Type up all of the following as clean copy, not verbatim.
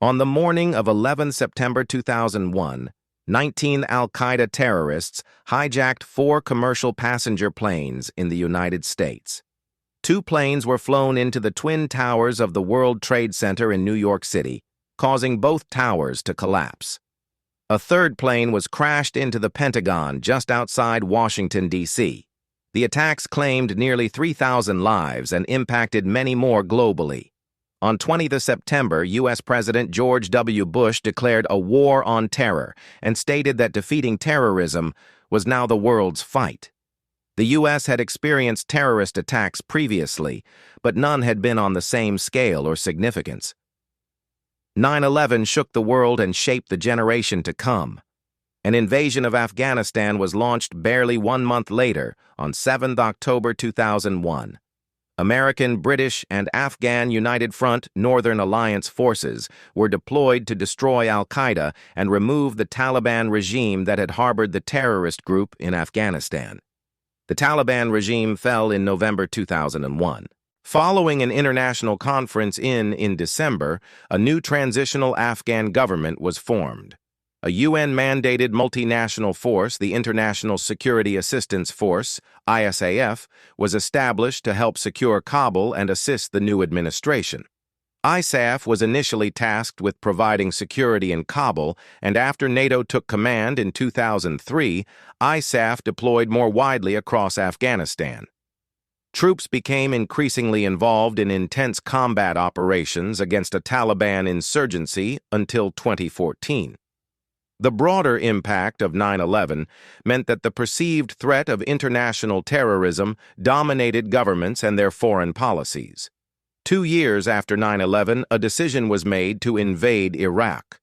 On the morning of 11 September 2001, 19 al-Qaeda terrorists hijacked 4 commercial passenger planes in the United States. 2 planes were flown into the Twin Towers of the World Trade Center in New York City, causing both towers to collapse. A third plane was crashed into the Pentagon just outside Washington, D.C. The attacks claimed nearly 3,000 lives and impacted many more globally. On 20 September, U.S. President George W. Bush declared a war on terror and stated that defeating terrorism was now the world's fight. The U.S. had experienced terrorist attacks previously, but none had been on the same scale or significance. 9/11 shook the world and shaped the generation to come. An invasion of Afghanistan was launched barely 1 month later, on 7 October 2001. American, British, and Afghan United Front Northern Alliance forces were deployed to destroy al-Qaeda and remove the Taliban regime that had harbored the terrorist group in Afghanistan. The Taliban regime fell in November 2001. Following an international conference in December, a new transitional Afghan government was formed. A UN-mandated multinational force, the International Security Assistance Force, ISAF, was established to help secure Kabul and assist the new administration. ISAF was initially tasked with providing security in Kabul, and after NATO took command in 2003, ISAF deployed more widely across Afghanistan. Troops became increasingly involved in intense combat operations against a Taliban insurgency until 2014. The broader impact of 9/11 meant that the perceived threat of international terrorism dominated governments and their foreign policies. 2 years after 9/11, a decision was made to invade Iraq.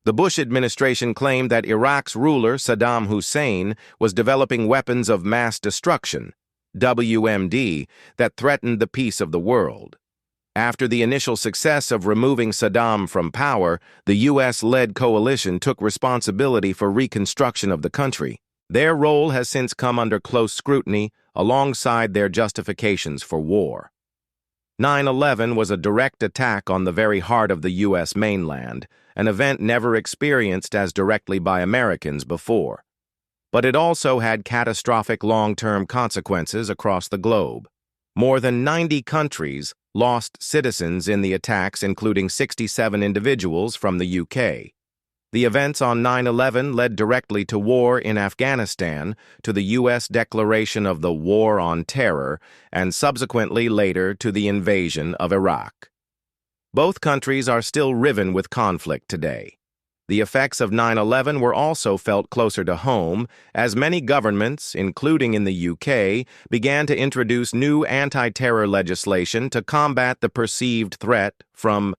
The Bush administration claimed that Iraq's ruler, Saddam Hussein, was developing weapons of mass destruction, WMD, that threatened the peace of the world. After the initial success of removing Saddam from power, the U.S.-led coalition took responsibility for reconstruction of the country. Their role has since come under close scrutiny, alongside their justifications for war. 9/11 was a direct attack on the very heart of the U.S. mainland, an event never experienced as directly by Americans before. But it also had catastrophic long-term consequences across the globe. More than 90 countries lost citizens in the attacks, including 67 individuals from the UK. The events on 9/11 led directly to war in Afghanistan, to the U.S. declaration of the War on Terror, and subsequently later to the invasion of Iraq. Both countries are still riven with conflict today. The effects of 9/11 were also felt closer to home, as many governments, including in the UK, began to introduce new anti-terror legislation to combat the perceived threat from